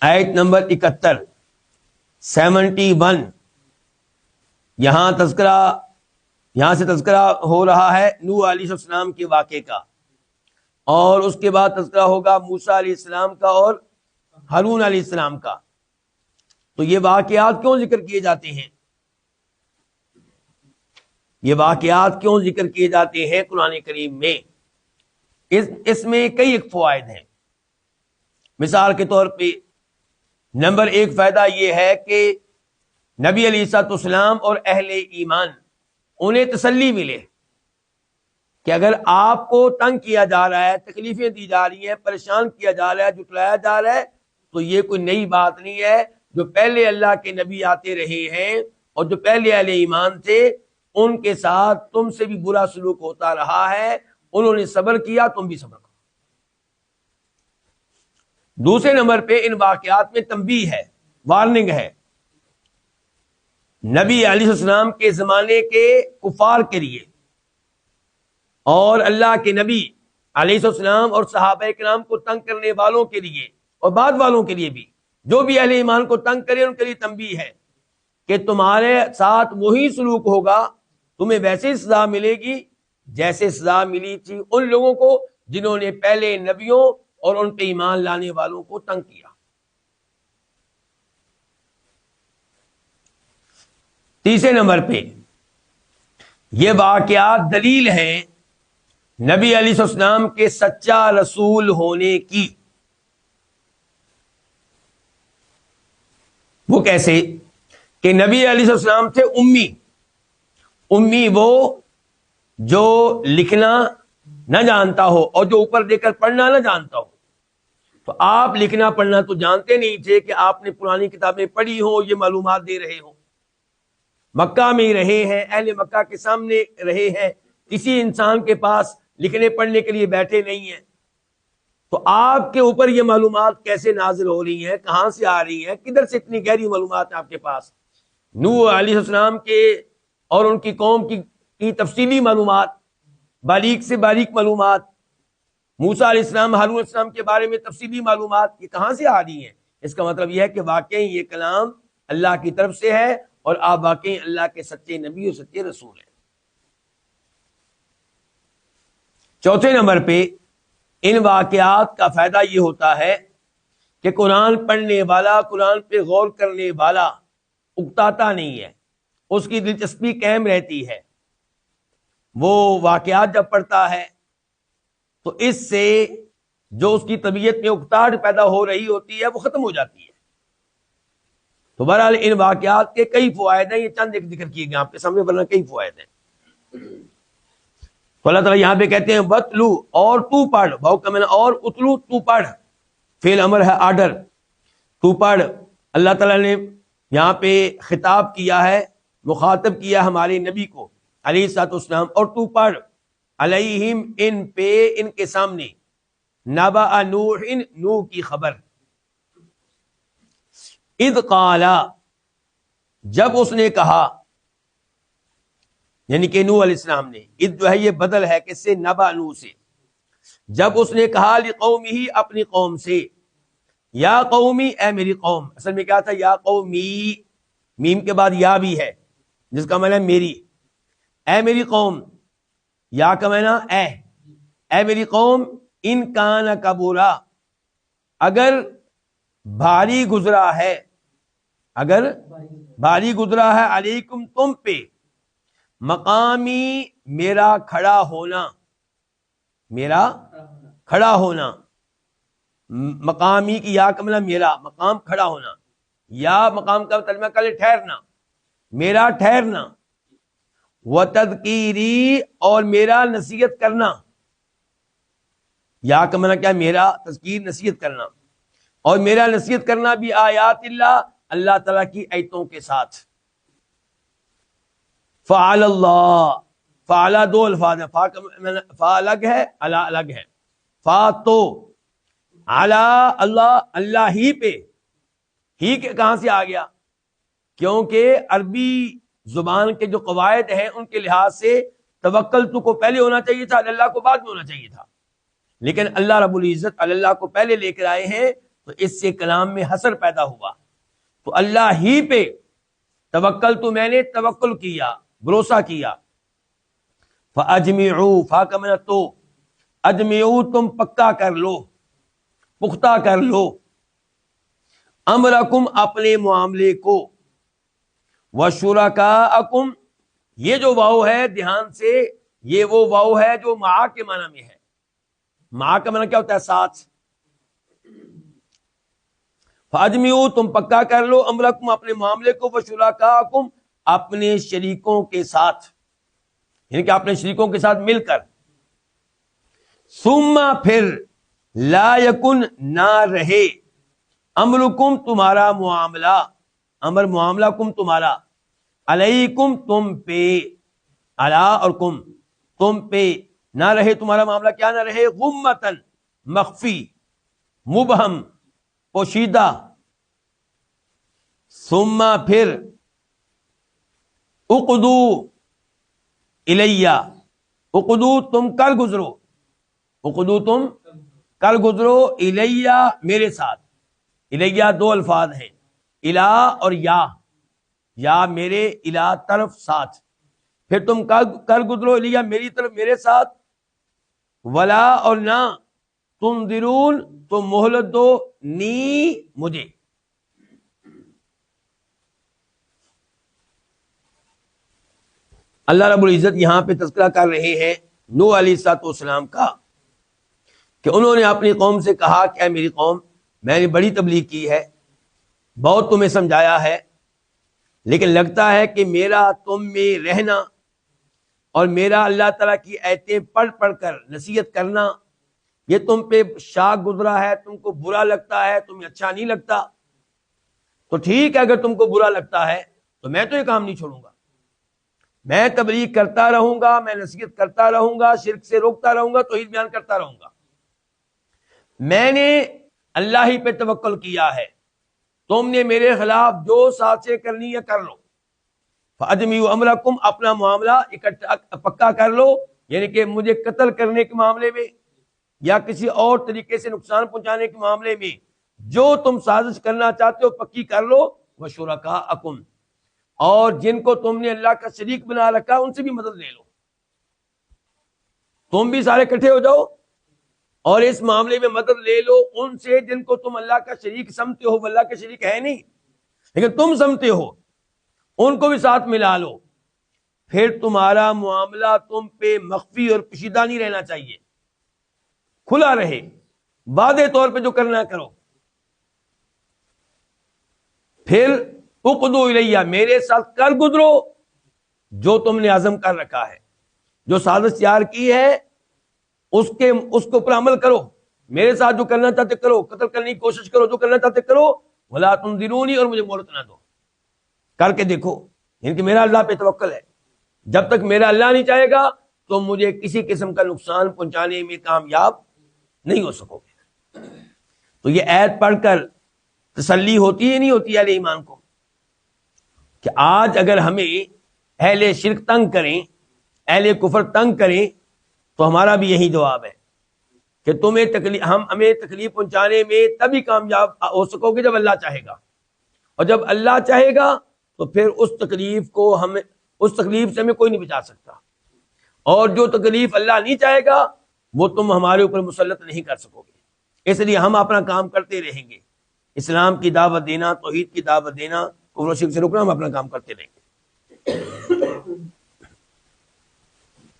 آیت نمبر 71 71 یہاں سے تذکرہ ہو رہا ہے نوح علیہ السلام کے واقعے کا، اور اس کے بعد تذکرہ ہوگا موسیٰ علیہ السلام کا اور ہارون علیہ السلام کا۔ تو یہ واقعات کیوں ذکر کیے جاتے ہیں؟ یہ واقعات کیوں ذکر کیے جاتے ہیں قرآن کریم میں؟ اس میں کئی ایک فوائد ہیں۔ مثال کے طور پہ نمبر 1 فائدہ یہ ہے کہ نبی علیہ الصلوۃ والسلام اور اہل ایمان انہیں تسلی ملے کہ اگر آپ کو تنگ کیا جا رہا ہے، تکلیفیں دی جا رہی ہیں، پریشان کیا جا رہا ہے، جھٹلایا جا رہا ہے، تو یہ کوئی نئی بات نہیں ہے۔ جو پہلے اللہ کے نبی آتے رہے ہیں اور جو پہلے اہل ایمان تھے ان کے ساتھ تم سے بھی برا سلوک ہوتا رہا ہے، انہوں نے صبر کیا، تم بھی صبر کرو۔ دوسرے نمبر پہ ان واقعات میں تنبیہ ہے، وارننگ ہے نبی علیہ السلام کے زمانے کے کفار کے لیے اور اللہ کے نبی علیہ السلام اور صحابہ کرام کو تنگ کرنے والوں کے لیے اور بعد والوں کے لیے بھی، جو بھی اہل ایمان کو تنگ کرے ان کے لیے تنبیہ ہے کہ تمہارے ساتھ وہی سلوک ہوگا، تمہیں ویسے سزا ملے گی جیسے سزا ملی تھی ان لوگوں کو جنہوں نے پہلے نبیوں اور ان پہ ایمان لانے والوں کو تنگ کیا۔ تیسرے نمبر پہ یہ واقعات دلیل ہیں نبی علیہ السلام کے سچا رسول ہونے کی۔ وہ کیسے؟ کہ نبی علیہ السلام تھے امی، وہ جو لکھنا نہ جانتا ہو اور جو اوپر دے کر پڑھنا نہ جانتا ہو۔ تو آپ لکھنا پڑھنا تو جانتے نہیں تھے کہ آپ نے پرانی کتابیں پڑھی ہوں، یہ معلومات دے رہے ہوں، مکہ میں ہی رہے ہیں، اہل مکہ کے سامنے رہے ہیں، کسی انسان کے پاس لکھنے پڑھنے کے لیے بیٹھے نہیں ہیں۔ تو آپ کے اوپر یہ معلومات کیسے نازل ہو رہی ہیں، کہاں سے آ رہی ہیں، کدھر سے اتنی گہری معلومات آپ کے پاس؟ نوح علیہ السلام کے اور ان کی قوم کی تفصیلی معلومات، باریک سے باریک معلومات، موسیٰ علیہ السلام، ہارون علیہ السلام کے بارے میں تفصیلی معلومات، یہ کہاں سے آ رہی ہیں؟ اس کا مطلب یہ ہے کہ واقعی یہ کلام اللہ کی طرف سے ہے اور آپ واقعی اللہ کے سچے نبی اور سچے رسول ہیں۔ چوتھے نمبر پہ ان واقعات کا فائدہ یہ ہوتا ہے کہ قرآن پڑھنے والا، قرآن پہ غور کرنے والا اکتاتا نہیں ہے، اس کی دلچسپی قائم رہتی ہے۔ وہ واقعات جب پڑھتا ہے تو اس سے جو اس کی طبیعت میں اکتاہٹ پیدا ہو رہی ہوتی ہے وہ ختم ہو جاتی ہے۔ تو بہرحال ان واقعات کے کئی فوائد ہیں، یہ چند ایک ذکر کیے گئے آپ کے سامنے، ورنہ کئی فوائد ہیں۔ تو اللہ تعالیٰ یہاں پہ کہتے ہیں وَاتْلُو، اور تو پڑھ، بہو کا معنی اور، اتلو تو پڑھ، فعل امر ہے، آرڈر، تو پڑھ۔ اللہ تعالیٰ نے یہاں پہ خطاب کیا ہے، مخاطب کیا ہمارے نبی کو علیہ الصلوۃ والسلام، اور تو پڑھ علیہم، ان پہ، ان کے سامنے، نبأ نوح، نوح کی خبر، اذ قال، جب اس نے کہا، یعنی کہ نوح علیہ السلام نے، اذ جو ہے یہ بدل ہے کس سے؟ نبأ نوح سے۔ جب اس نے کہا لقومہ، اپنی قوم سے، یا قومی، اے میری قوم، اصل میں کیا تھا؟ یا قومی، میم کے بعد یا بھی ہے جس کا معنی ہے میری، اے میری قوم، یا کا معنی اے میری قوم، ان کان کبورا، اگر بھاری گزرا ہے، اگر بھاری گزرا ہے، علیکم، تم پہ، مقامی، میرا کھڑا ہونا، میرا کھڑا ہونا، مقامی کی یا کا مطلب میرا، مقام کھڑا ہونا، یا مقام کا ترجمہ کر لے ٹھہرنا، میرا ٹھہرنا، وتذکیری، اور میرا نصیحت کرنا، یا کا مطلب کیا؟ میرا تذکیر، نصیحت کرنا، اور میرا نصیحت کرنا بھی آیات اللہ، اللہ تعالیٰ کی آیتوں کے ساتھ۔ فعل اللہ، فعلا دو الفاظ ہیں، فا الگ ہے، علا الگ ہے۔ فا تو، علا اللہ، اللہ ہی پہ، ہی کے کہاں سے آ گیا؟ کیونکہ عربی زبان کے جو قواعد ہیں ان کے لحاظ سے توکلت کو پہلے ہونا چاہیے تھا، اللہ کو بعد میں ہونا چاہیے تھا، لیکن اللہ رب العزت اللہ کو پہلے لے کر آئے ہیں تو اس سے کلام میں حصر پیدا ہوا. تو اللہ ہی پہ توکل تو میں نے توکل کیا، بھروسہ کیا. فَأَجْمِعُوا فا کا معنی تو، اجمعوا تم پکا کر لو، پختہ کر لو، امرکم اپنے معاملے کو، وشرکاءکم یہ جو واو ہے دھیان سے، یہ وہ واو ہے جو مع کے معنی میں ہے. مع کا معنی کیا ہوتا ہے؟ ساتھ. فاجمعوا تم پکا کر لو، امرکم اپنے معاملے کو، وشرکاءکم اپنے شریکوں کے ساتھ، یعنی کہ اپنے شریکوں کے ساتھ مل کر. ثم پھر لا یکن نہ رہے، امرکم تمہارا معاملہ، امر معاملہ کم تمہارا، علیکم تم پہ، علا اور کم تم پہ نہ رہے تمہارا معاملہ، کیا نہ رہے؟ غمتن مخفی، مبہم پوشیدہ. ثم پھر اقدو الیہ، اقدو تم کر گزرو، اقدو تم کر گزرو، الیہ میرے ساتھ. الیہ دو الفاظ ہیں، الا اور یا میرے، الا طرف ساتھ. پھر تم کر گزرو الیہ میری طرف، میرے ساتھ. ولا اور نہ، تنذرون تم مہلت دو، نی مجھے. اللہ رب العزت یہاں پہ تذکرہ کر رہے ہیں نوح علیہ السلام کا، کہ انہوں نے اپنی قوم سے کہا کہ اے میری قوم، میں نے بڑی تبلیغ کی ہے، بہت تمہیں سمجھایا ہے، لیکن لگتا ہے کہ میرا تم میں رہنا اور میرا اللہ تعالیٰ کی آیتیں پڑھ پڑھ کر نصیحت کرنا، یہ تم پہ شاق گزرا ہے، تم کو برا لگتا ہے، تمہیں اچھا نہیں لگتا. تو ٹھیک ہے، اگر تم کو برا لگتا ہے تو میں تو یہ کام نہیں چھوڑوں گا، میں تبلیغ کرتا رہوں گا، میں نصیحت کرتا رہوں گا، شرک سے روکتا رہوں گا، توحید بیان کرتا رہوں گا. میں نے اللہ ہی پہ توکل کیا ہے، تم نے میرے خلاف جو سازشیں کرنی ہے کر لو. فَأَجْمِعُوا أَمْرَكُمْ اپنا معاملہ اکٹھا پکا کر لو، یعنی کہ مجھے قتل کرنے کے معاملے میں یا کسی اور طریقے سے نقصان پہنچانے کے معاملے میں جو تم سازش کرنا چاہتے ہو پکی کر لو. وَشُرَكَاءَكُمْ اور جن کو تم نے اللہ کا شریک بنا رکھا ان سے بھی مدد لے لو. تم بھی سارے اکٹھے ہو جاؤ اور اس معاملے میں مدد لے لو ان سے جن کو تم اللہ کا شریک سمجھتے ہو. وہ اللہ کا شریک ہے نہیں لیکن تم سمجھتے ہو، ان کو بھی ساتھ ملا لو. پھر تمہارا معاملہ تم پہ مخفی اور پوشیدہ نہیں رہنا چاہیے، کھلا رہے، واضح طور پہ جو کرنا کرو. پھر اقدو الیہ میرے ساتھ کر گزرو جو تم نے عزم کر رکھا ہے، جو سازش تیار کی ہے اس کے اوپر عمل کرو. میرے ساتھ جو کرنا چاہتے کرو، قتل کرنے کی کوشش کرو، جو کرنا چاہتے کرو. ولا تنذرونی اور مجھے مہلت نہ دو، کر کے دیکھو. یعنی کہ میرا اللہ پہ توکل ہے، جب تک میرا اللہ نہیں چاہے گا تو مجھے کسی قسم کا نقصان پہنچانے میں کامیاب نہیں ہو سکو گے. تو یہ آیت پڑھ کر تسلی ہوتی ہے نہیں ہوتی اہل ایمان کو کہ آج اگر ہمیں اہل شرک تنگ کریں، اہل کفر تنگ کریں تو ہمارا بھی یہی جواب ہے کہ ہمیں تکلیف پہنچانے میں تبھی کامیاب ہو سکو گے جب اللہ چاہے گا، اور جب اللہ چاہے گا تو پھر اس تکلیف سے ہمیں کوئی نہیں بچا سکتا. اور جو تکلیف اللہ نہیں چاہے گا وہ تم ہمارے اوپر مسلط نہیں کر سکو گے. اس لیے ہم اپنا کام کرتے رہیں گے، اسلام کی دعوت دینا، توحید کی دعوت دینا، کفر و شرک سے روکنا، ہم اپنا کام کرتے رہیں گے.